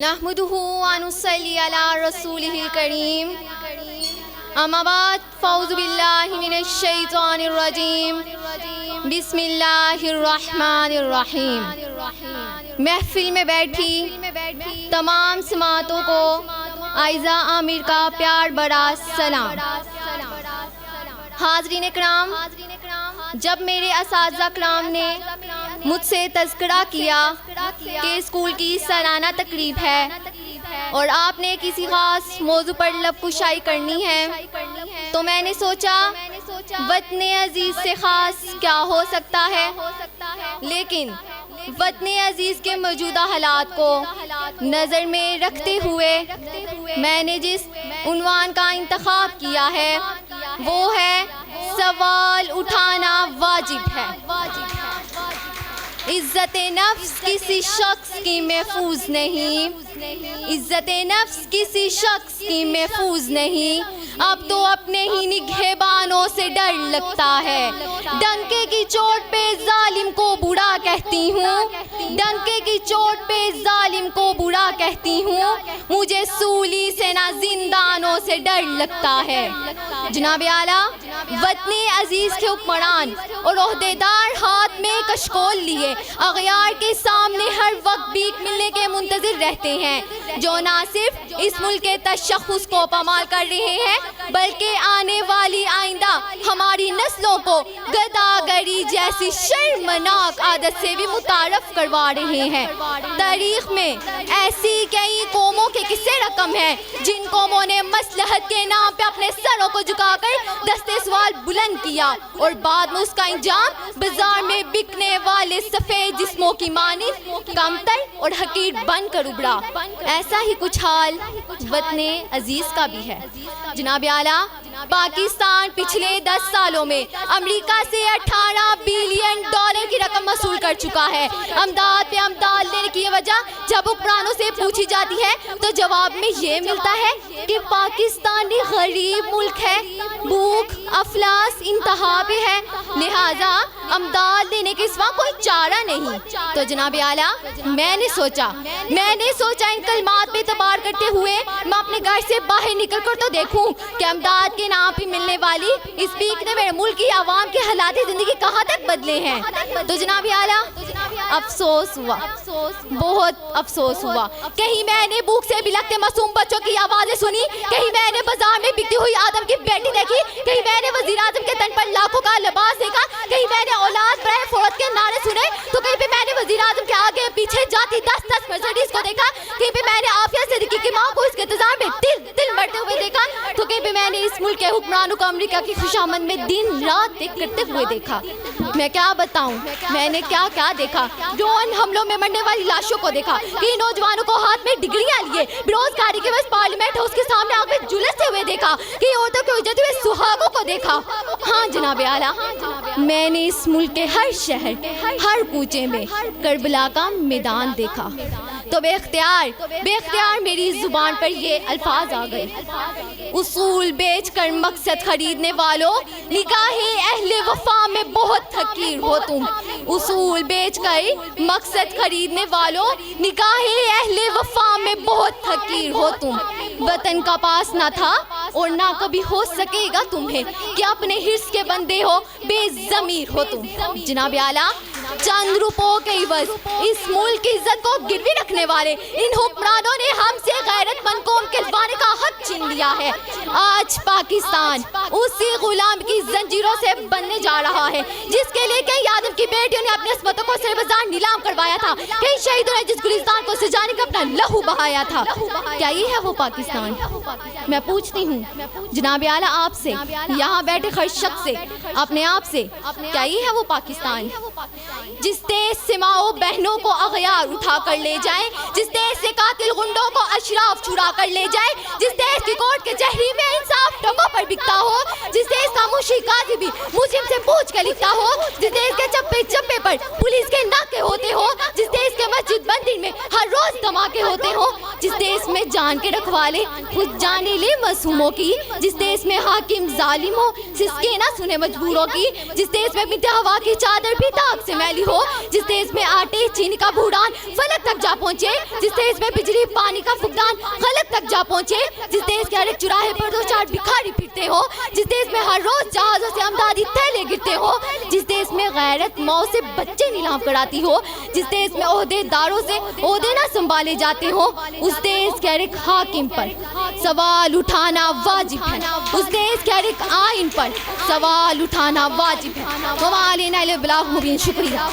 نحمده ونصلي على رسوله الكريم اما بعد فاعوذ بالله من الشیطان الرجیم بسم اللہ الرحمن الرحیم۔ محفل میں بیٹھی تمام سماعتوں کو عائزہ عامر کا پیار بڑا سلام۔ حاضرین کرام، جب میرے اساتذہ کرام نے مجھ سے تذکرہ کیا کہ اسکول کی سالانہ تقریب ہے اور آپ نے کسی خاص موضوع پر لب کشائی کرنی ہے، تو میں نے سوچا وطن عزیز سے خاص کیا ہو سکتا ہے، لیکن وطن عزیز کے موجودہ حالات کو نظر میں رکھتے ہوئے میں نے جس عنوان کا انتخاب کیا ہے وہ ہے سوال اٹھانا واجب ہے۔ عزت نفس کسی شخص کی محفوظ نہیں، عزت نفس کسی شخص کی محفوظ نہیں، اب تو اپنے ہی نگہبانوں سے ڈر لگتا ہے۔ ڈنکے کی چوٹ پہ ظالم کو برا کہتی ہوں، ڈنکے کی چوٹ پہ ظالم کو برا کہتی ہوں، مجھے سولی سے نہ زندانوں سے ڈر لگتا ہے۔ جناب اعلیٰ، وطن عزیز کے حکمران اور عہدیدار ہاتھ میں کشکول لیے اغیار کے سامنے ہر وقت بھیک ملنے کے منتظر رہتے ہیں، جو نہ صرف اس ملک کے تشخص کو پامال کر رہے ہیں بلکہ آنے والی آئندہ ہماری نسلوں کو گداگری جیسی شرمناک عادت سے بھی متعارف کروا رہے ہیں۔ تاریخ میں ایسی کئی قوموں کے قصے رقم ہیں جن قوموں نے مصلحت کے نام پہ اپنے سروں کو جھکا کر دستے سوال بلند کیا اور بعد میں اس کا انجام بازار میں بکنے والے سفید جسموں کی مانند کمتر اور حقیر بن کر ابھرا۔ ایسا ہی کچھ حال وطن عزیز کا بھی ہے۔ جناب اعلیٰ، پاکستان پچھلے 10 سالوں میں امریکہ سے 18 بلین ڈالر کی رقم وصول کر چکا ہے۔ امداد پہ امداد لینے کی یہ وجہ جب حکمرانوں سے پوچھی جاتی ہے تو جواب میں یہ ملتا ہے کہ پاکستان ایک غریب ملک ہے، بھوک افلاس انتہا پہ ہے، لہٰذا امداد دینے کے سوا کوئی چارہ نہیں۔ تو جناب اعلیٰ، میں نے سوچا ان کلمات پہ اعتبار کرتے ہوئے میں اپنے گھر سے باہر نکل کر تو دیکھوں کہ امداد کے نام پہ ملنے والی اس بھیک نے میرے ملک کی عوام کے حالات زندگی کہاں تک بدلے ہیں۔ تو جناب اعلیٰ، افسوس ہوا، بہت افسوس ہوا۔ کہیں میں نے بھوک سے بلکتے معصوم بچوں کی آوازیں سنی، کہیں میں نے بازار میں بکتی ہوئی آدم کی بیٹی دیکھی، کہیں میں نے وزیر اعظم کے تن پر لاکھوں کا لباس دیکھا، کہیں میں نے اولاد برائے فوت کے نعرے سنے، تو کہیں پہ میں نے وزیر اعظم کے آگے پیچھے جاتی 10 مرسیڈیز کو دیکھا، کہیں پہ میں نے عافیہ صدیقی کی ماں کو اس کے انتظار میں دل مرتے ہوئے دیکھا، تو کہیں پہ میں نے اس ملک کے حکمرانوں کو امریکہ کی خوشامد میں دن رات کرتے ہوئے دیکھا۔ میں کیا بتاؤں میں نے کیا کیا دیکھا۔ ڈرون حملوں میں مرنے والی لاشوں کو دیکھا، کئی نوجوانوں کو ہاتھ میں ڈگریاں لیے بےروزگاری کے وقت پارلیمنٹ ہاؤس کے سامنے آگ میں جلستے ہوئے دیکھا، کئی عورتوں کے اجڑتے ہوئے سہاگوں کو دیکھا۔ ہاں جناب اعلیٰ، میں نے اس ملک کے ہر شہر ہر کوچے میں کربلا کا میدان دیکھا، تو بے اختیار میری زبان پر یہ الفاظ آ گئے: اصول بیچ کر مقصد خریدنے والوں، نگاہ اہل وفا میں بہت حقیر ہو تم۔ اصول بیچ کر مقصد خریدنے والوں، نگاہ اہل وفا میں بہت حقیر ہو تم۔ وطن کا پاس نہ تھا اور نہ کبھی ہو سکے گا تمہیں کہ اپنے حرص کے بندے ہو، بے ضمیر ہو تم۔ جناب اعلیٰ، چند روپوں کے عوض اس ملک کی عزت کو گروی رکھنے والے ان حکمرانوں نے ہم سے غیرت مند قوم کہلوانے کا حق چھین لیا ہے۔ آج پاکستان اسی غلام کی زنجیروں سے بننے جا رہا ہے جس کے لیے کئی آدم کی بیٹیوں نے اپنی عصمتوں کو سر بازار نیلام کروایا تھا، کئی شہیدوں نے جس گلستان کو سجانے کا اپنا لہو بہایا تھا۔ کیا یہ ہے وہ پاکستان؟ میں پوچھتی ہوں جناب اعلیٰ آپ سے، یہاں بیٹھے ہر شخص سے، اپنے آپ سے، کیا یہ ہے وہ پاکستان جس دیش سے ماؤں بہنوں کو اغیار اٹھا کر لے جائیں، جس دیش سے قاتل غنڈوں کو اشراف چرا کر لے جائے، جس دیش کی کورٹ کچہری میں انصاف ٹکوں پر بکتا ہو، جس دیش کا منشی قاضی بھی مجرم سے پوچھ کے لکھتا ہو، جس دیش کے چپے چپے پر پولیس کے ناکے ہوتے ہو، جس دیش کے مسجد مندر میں ہر روز دھماکے ہوتے ہو، جس دیش میں جان کے رکھوالے خود جانے لے معصوموں کی، جس دیش میں حاکم ظالم ہو سسکے نہ سنے مجبوروں کی، جس دیش میں بنت ہوا کی چادر بھی داغ سے میلی ہو، جس دیش میں آٹے چینی کا بھوڑان فلک تک جا پہنچے، جس دیش میں بجلی پانی کا فقدان خلق تک جا پہنچے، جس دیش کے ہر ایک چراہے پر دو چار بھکاری پھرتے ہو، جس دیش میں ہر روز جہازوں سے امدادی تھیلے گرتے ہو، جس دیش میں غیرت ماؤں سے بچے نیلام کراتی ہو، جس دیش میں عہدے داروں سے عہدے نہ سنبھالے جاتے ہو، اس دیش کے ہر ایک حاکم پر سوال اٹھانا واجب ہے، اس دیش کے ہر ایک آئین پر سوال اٹھانا واجب ہے۔ وما علینا الا البلاغ مبین۔ شکریہ۔